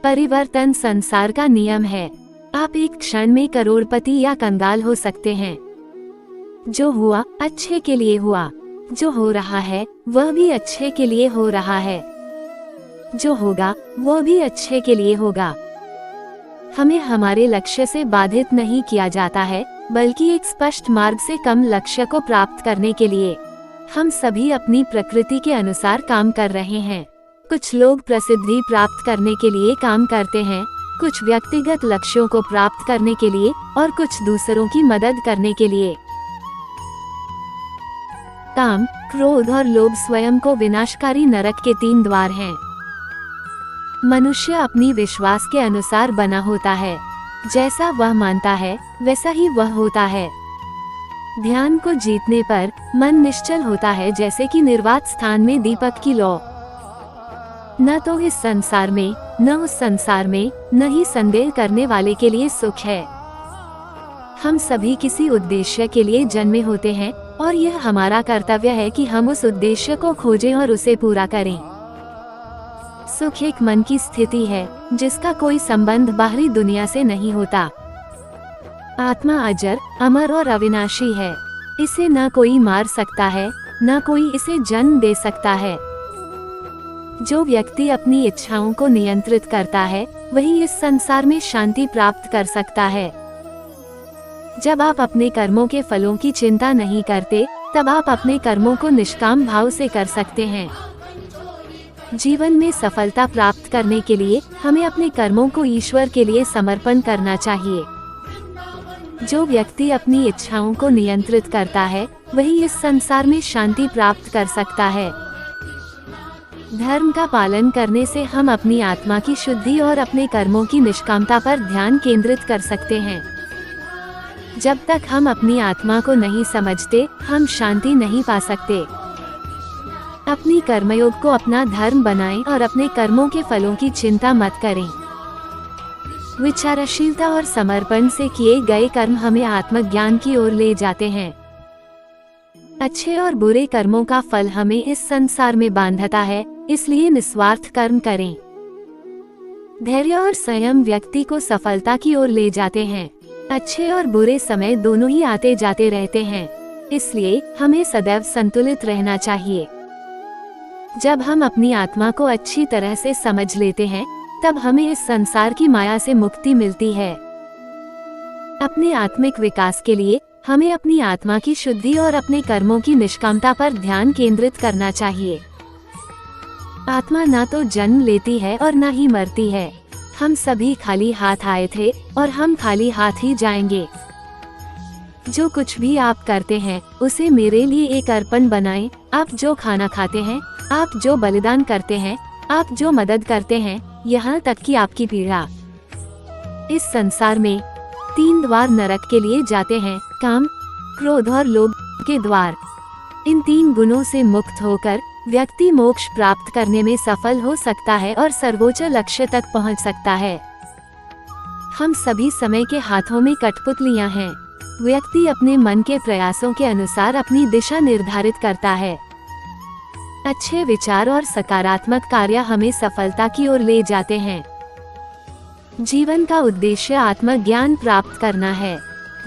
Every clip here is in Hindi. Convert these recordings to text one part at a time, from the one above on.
परिवर्तन संसार का नियम है। आप एक क्षण में करोड़पति या कंगाल हो सकते हैं। जो हुआ अच्छे के लिए हुआ, जो हो रहा है वह भी अच्छे के लिए हो रहा है, जो होगा वो भी अच्छे के लिए होगा। हमें हमारे लक्ष्य से बाधित नहीं किया जाता है, बल्कि एक स्पष्ट मार्ग से कम लक्ष्य को प्राप्त करने के लिए। हम सभी अपनी प्रकृति के अनुसार काम कर रहे हैं। कुछ लोग प्रसिद्धि प्राप्त करने के लिए काम करते हैं, कुछ व्यक्तिगत लक्ष्यों को प्राप्त करने के लिए और कुछ दूसरों की मदद करने के लिए। काम, क्रोध और लोभ स्वयं को विनाशकारी नरक के 3 द्वार हैं। मनुष्य अपनी विश्वास के अनुसार बना होता है। जैसा वह मानता है वैसा ही वह होता है। ध्यान को जीतने पर मन निश्चल होता है, जैसे कि निर्वात स्थान में दीपक की लौ। न तो इस संसार में न उस संसार में, न ही संदेह करने वाले के लिए सुख है। हम सभी किसी उद्देश्य के लिए जन्मे होते हैं और यह हमारा कर्तव्य है कि हम उस उद्देश्य को खोजें और उसे पूरा करें। सुख एक मन की स्थिति है जिसका कोई संबंध बाहरी दुनिया से नहीं होता। आत्मा अजर, अमर और अविनाशी है। इसे न कोई मार सकता है, न कोई इसे जन्म दे सकता है। जो व्यक्ति अपनी इच्छाओं को नियंत्रित करता है वही इस संसार में शांति प्राप्त कर सकता है। जब आप अपने कर्मों के फलों की चिंता नहीं करते, तब आप अपने कर्मों को निष्काम भाव से कर सकते हैं। जीवन में सफलता प्राप्त करने के लिए हमें अपने कर्मों को ईश्वर के लिए समर्पण करना चाहिए। जो व्यक्ति अपनी इच्छाओं को नियंत्रित करता है वही इस संसार में शांति प्राप्त कर सकता है। धर्म का पालन करने से हम अपनी आत्मा की शुद्धि और अपने कर्मों की निष्कामता पर ध्यान केंद्रित कर सकते हैं। जब तक हम अपनी आत्मा को नहीं समझते, हम शांति नहीं पा सकते। अपनी कर्मयोग को अपना धर्म बनाएं और अपने कर्मों के फलों की चिंता मत करें। विचारशीलता और समर्पण से किए गए कर्म हमें आत्मज्ञान की ओर ले जाते हैं। अच्छे और बुरे कर्मों का फल हमें इस संसार में बांधता है, इसलिए निस्वार्थ कर्म करें। धैर्य और संयम व्यक्ति को सफलता की ओर ले जाते हैं। अच्छे और बुरे समय दोनों ही आते जाते रहते हैं, इसलिए हमें सदैव संतुलित रहना चाहिए। जब हम अपनी आत्मा को अच्छी तरह से समझ लेते हैं, तब हमें इस संसार की माया से मुक्ति मिलती है। अपने आत्मिक विकास के लिए हमें अपनी आत्मा की शुद्धि और अपने कर्मों की निष्कामता पर ध्यान केंद्रित करना चाहिए। आत्मा ना तो जन्म लेती है और ना ही मरती है। हम सभी खाली हाथ आए थे और हम खाली हाथ ही जाएंगे। जो कुछ भी आप करते हैं उसे मेरे लिए एक अर्पण बनाएं। आप जो खाना खाते हैं, आप जो बलिदान करते हैं, आप जो मदद करते हैं, यहाँ तक कि आपकी पीड़ा। इस संसार में 3 द्वार नरक के लिए जाते हैं, काम, क्रोध और लोभ के द्वार। इन 3 गुणों से मुक्त होकर व्यक्ति मोक्ष प्राप्त करने में सफल हो सकता है और सर्वोच्च लक्ष्य तक पहुंच सकता है। हम सभी समय के हाथों में कठपुतलियां हैं। व्यक्ति अपने मन के प्रयासों के अनुसार अपनी दिशा निर्धारित करता है। अच्छे विचार और सकारात्मक कार्य हमें सफलता की ओर ले जाते हैं। जीवन का उद्देश्य आत्मज्ञान प्राप्त करना है।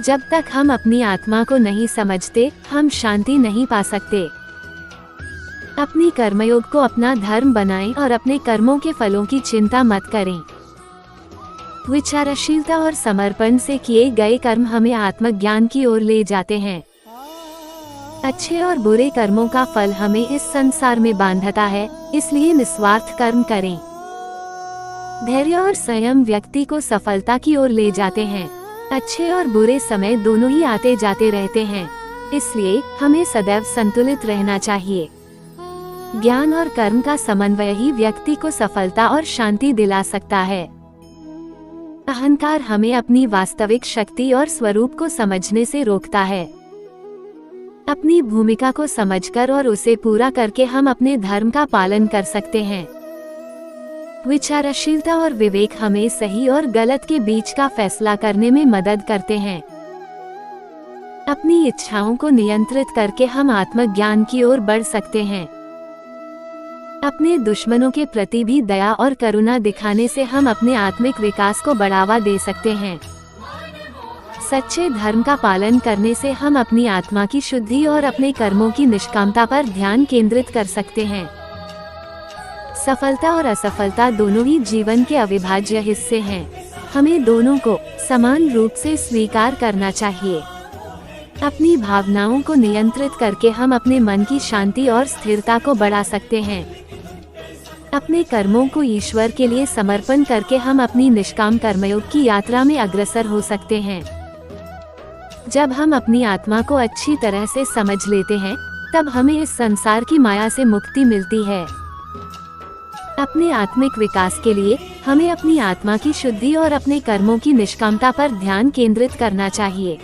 जब तक हम अपनी आत्मा को नहीं समझते, हम शांति नहीं पा सकते। अपनी कर्मयोग को अपना धर्म बनाएं और अपने कर्मों के फलों की चिंता मत करें। विचारशीलता और समर्पण से किए गए कर्म हमें आत्मज्ञान की ओर ले जाते हैं। अच्छे और बुरे कर्मों का फल हमें इस संसार में बांधता है, इसलिए निस्वार्थ कर्म करें। धैर्य और संयम व्यक्ति को सफलता की ओर ले जाते हैं। अच्छे और बुरे समय दोनों ही आते जाते रहते हैं, इसलिए हमें सदैव संतुलित रहना चाहिए। ज्ञान और कर्म का समन्वय ही व्यक्ति को सफलता और शांति दिला सकता है। अहंकार हमें अपनी वास्तविक शक्ति और स्वरूप को समझने से रोकता है। अपनी भूमिका को समझकर और उसे पूरा करके हम अपने धर्म का पालन कर सकते हैं। विचारशीलता और विवेक हमें सही और गलत के बीच का फैसला करने में मदद करते हैं। अपनी इच्छाओं को नियंत्रित करके हम आत्मज्ञान की ओर बढ़ सकते हैं। अपने दुश्मनों के प्रति भी दया और करुणा दिखाने से हम अपने आत्मिक विकास को बढ़ावा दे सकते हैं। सच्चे धर्म का पालन करने से हम अपनी आत्मा की शुद्धि और अपने कर्मों की निष्कामता पर ध्यान केंद्रित कर सकते हैं। सफलता और असफलता दोनों ही जीवन के अविभाज्य हिस्से हैं। हमें दोनों को समान रूप से स्वीकार करना चाहिए। अपनी भावनाओं को नियंत्रित करके हम अपने मन की शांति और स्थिरता को बढ़ा सकते हैं। अपने कर्मों को ईश्वर के लिए समर्पण करके हम अपनी निष्काम कर्मयोग की यात्रा में अग्रसर हो सकते हैं। जब हम अपनी आत्मा को अच्छी तरह से समझ लेते हैं, तब हमें इस संसार की माया से मुक्ति मिलती है। अपने आत्मिक विकास के लिए हमें अपनी आत्मा की शुद्धि और अपने कर्मों की निष्कामता पर ध्यान केंद्रित करना चाहिए।